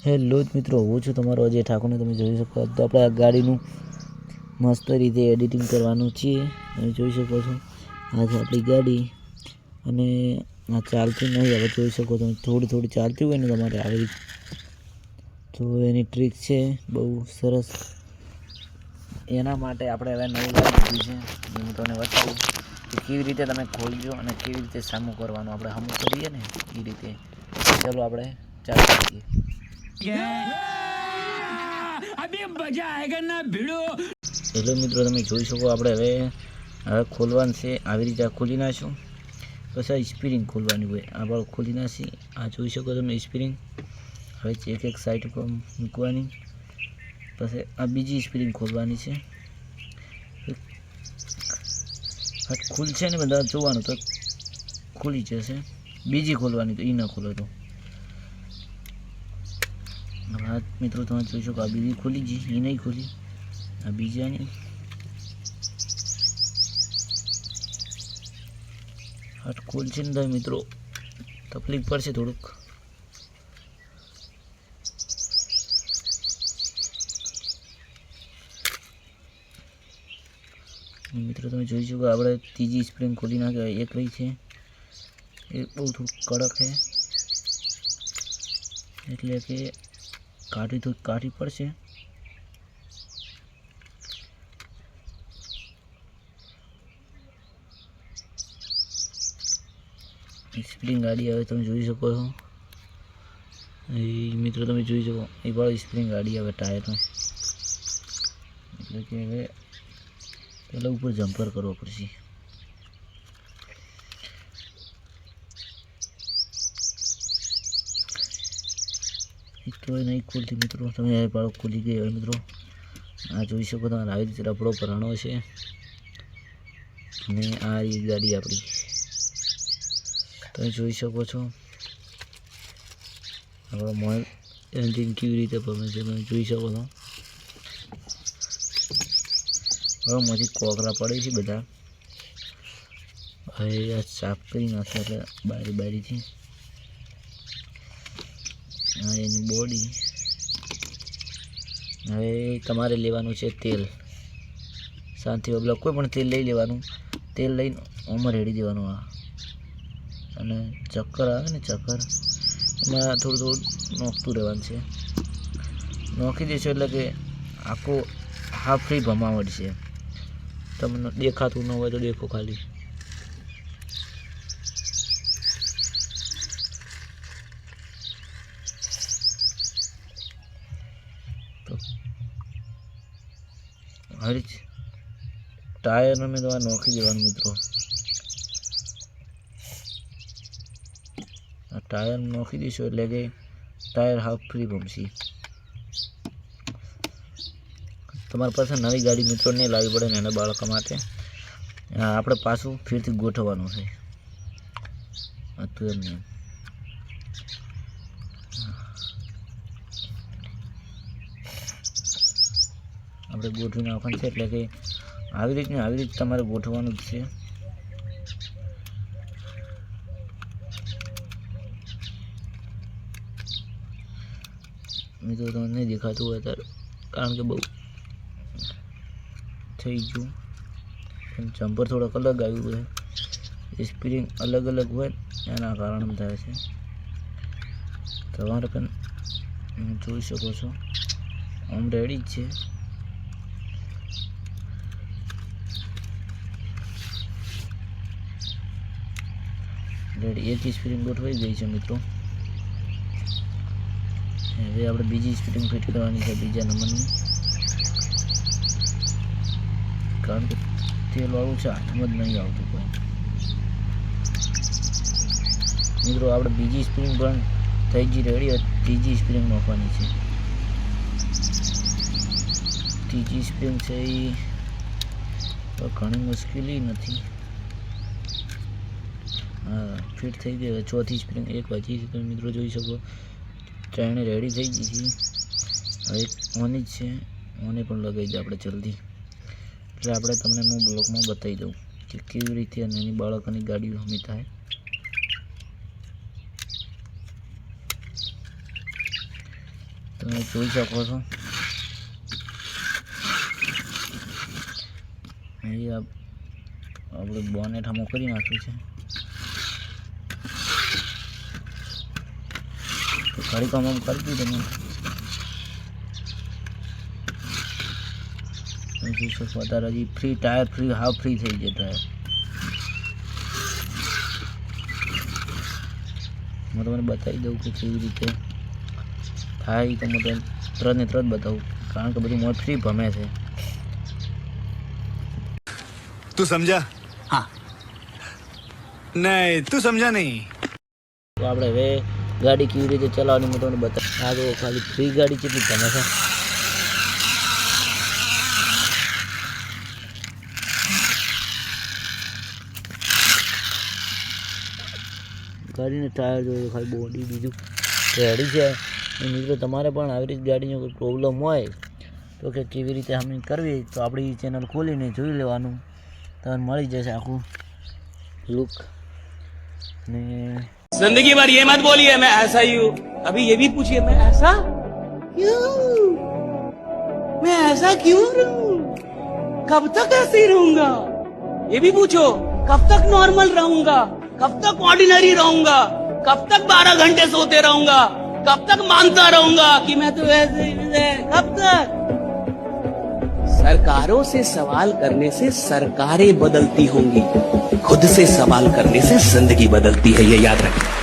Hello મિત્રો, હું છું તમારો અજય ઠાકોરને તમે જોઈ શકો તો આપણે આ ગાડીનું મસ્ત રીતે એડિટિંગ કરવાનું છે. તમે જોઈ શકો છો આ છે આપણી ગાડી અને આ ચાલતી નહીં. હવે જોઈ શકો તમે થોડી ચાલતી હોય ને તમારે આવી તો એની ટ્રીક છે બહુ સરસ. એના માટે આપણે હવે નવું લાવી દીધું છે. હું તમને બતાવું કે કેવી રીતે તમે ખોલજો અને કેવી રીતે સામું કરવાનું આપણે હમું કરીએ ને એ રીતે. ચાલો આપણે ચાલુ કરીએ. अभी मजा आएगा ना भिड़ो. હેલો મિત્રો, તમે જોઈ શકો આપણે હવે ખોલવાનું છે. આવી રીતે ખોલી નાખશું. પછી આ સ્પ્રિંગ ખોલવાની હોય, આપણે ખોલી નાખી. આ જોઈ શકો તમે સ્પ્રિંગ. હવે એક સાઈડ પર મૂકવાની. પછી આ બીજી સ્પ્રિંગ ખોલવાની છે. ખુલશે ને બધા જોવાનું તો ખુલી જશે. બીજી ખોલવાની તો એ ના ખોલે તો. હા મિત્રો, તમે જોઈ શકો આ બીજી ખુલી ગઈ, એ નહીં ખુલી. આ બીજાની હાથ ખુલશે ને તો મિત્રો તકલીફ પડશે થોડુંક. મિત્રો તમે જોઈ શકો આપણે ત્રીજી સ્પ્રિંગ ખોલી નાખી. એક રહી છે એ બહુ થોડુંક કડક છે એટલે કે કાઢી પડશે. સ્પ્રિંગ ગાડી આવે તમે જોઈ શકો છો. એ મિત્રો તમે જોઈ શકો એ વાળી સ્પ્રિંગ ગાડી આવે ટાયરમાં. એટલે કે હવે પહેલાં ઉપર જમ્પર કરવો પડશે. તો એ નહીં ખુલતી મિત્રો. તમે આ પાડો ખુલી ગઈ હવે મિત્રો. આ જોઈ શકો તમારે આવી રીતે રબડો ભરાણો છે. અને આ એ ગાડી આપણી તમે જોઈ શકો છો. આપણો મોબાઈલ એન્જિન કેવી રીતે ભમે છે તમે જોઈ શકો છો. હવે માંથી કોકરા પડે છે બધા. હવે આ સાફ કરી નાખે એટલે બારીથી. આ એની બોડી. હવે તમારે લેવાનું છે તેલ. શાંતિ બબલા કોઈ પણ તેલ લઈ લેવાનું. તેલ લઈને ઓમાં રેડી દેવાનું. આ અને ચક્કર આવે ને ચક્કર એમાં થોડું નોખતું રહેવાનું છે. નોખી દેશો એટલે કે આખું હાફ ફ્રી ભમાવટ છે. તમને દેખાતું ન હોય તો દેખો ખાલી. તો હરી ટાયર મેં તમારે નોખી દેવાનું મિત્રો. આ ટાયર નોખી દઈશું એટલે કે ટાયર હાફ ફ્રી ભમશે. તમારી પાસે નવી ગાડી મિત્રો નહીં લાવવી પડે ને એના બાળકો માટે. આપણે પાછું ફરીથી ગોઠવવાનું છે. હતું એમને આપણે ગોઠવી નાખવાનું છે. એટલે કે આવી રીતે તમારે ગોઠવવાનું જ છે. મિત્રો તમને નહીં દેખાતું હોય ત્યારે કારણ કે બહુ થઈ ગયું. જમ્પર થોડોક અલગ આવ્યું હોય, સ્પ્રિંગ અલગ હોય એના કારણે થાય છે. તમારે પણ જોઈ શકો છો આમ રેડી જ છે. રેડી એક સ્પ્રિંગ ગોઠવાઈ ગઈ છે મિત્રો. હવે આપણે બીજી સ્પ્રિંગ ફિટ કરવાની છે બીજા નંબરની. કારણ કે તેલ વાળું છે હાથમાં જ નહીં આવતું કોઈ. મિત્રો આપણે બીજી સ્પ્રિંગ પણ થઈ ગઈ રેડી. ત્રીજી સ્પ્રિંગ નાખવાની છે. ત્રીજી સ્પ્રિંગ છે એ ઘણી મુશ્કેલી નથી. હા ફિટ થઈ ગઈ. ચોથી સ્પ્રિંગ એક વાંચી છે તમે મિત્રો જોઈ શકો. ટ્રેન રેડી થઈ ગઈ છે. હવે ઓની જ છે. ઓને પણ લગાવી દે આપણે જલ્દી. એટલે આપણે તમને હું બ્લોગમાં બતાવી દઉં કે કેવી રીતે નાની બાળકોની ગાડીઓ હમી થાય. તમે જોઈ શકો છો અહીં આપણે બોનેટ હમો કરી નાખ્યું છે. તો ઘડી કામ આમ કરી દીધું તમે જોઈ શકો અત્યારે હજી free tyre free half free થઈ જાય ટાયર. હું તમને બતાવી દઉં કે કેવી રીતે થાય તો હું તમને તરત ને તરત બતાવું કારણ કે બધું મોડ ફ્રી ભમે છે. तू समझा हाँ नहीं तू समझा नहीं. તો આપણે હવે ગાડી કેવી રીતે ચલાવવાની હું તમને બતાવું. આ જો ખાલી ફ્રી ગાડી કેટલી ગમે છે. ગાડીને ટાયર જોઈએ ખાલી બોડી બીજું રેડી છે. અને મિત્રો તમારે પણ આવી રીતે ગાડીનો કોઈ પ્રોબ્લેમ હોય તો કે કેવી રીતે અમે કરવી તો આપણી ચેનલ ખોલીને જોઈ લેવાનું તમને મળી જશે આખું લુક. ને जिंदगी भर ये मत बोलिए मैं ऐसा ही हूँ. अभी ये भी पूछिए मैं ऐसा क्यों, मैं ऐसा क्यों रहूं, कब तक ऐसे ही रहूंगा. ये भी पूछो कब तक नॉर्मल रहूंगा, कब तक ऑर्डिनरी रहूंगा, कब तक 12 घंटे सोते रहूंगा, कब तक मानता रहूंगा कि मैं तो ऐसे ही कब तक. सरकारों से सवाल करने से सरकारें बदलती होंगी, खुद से सवाल करने से जिंदगी बदलती है, ये याद रखें.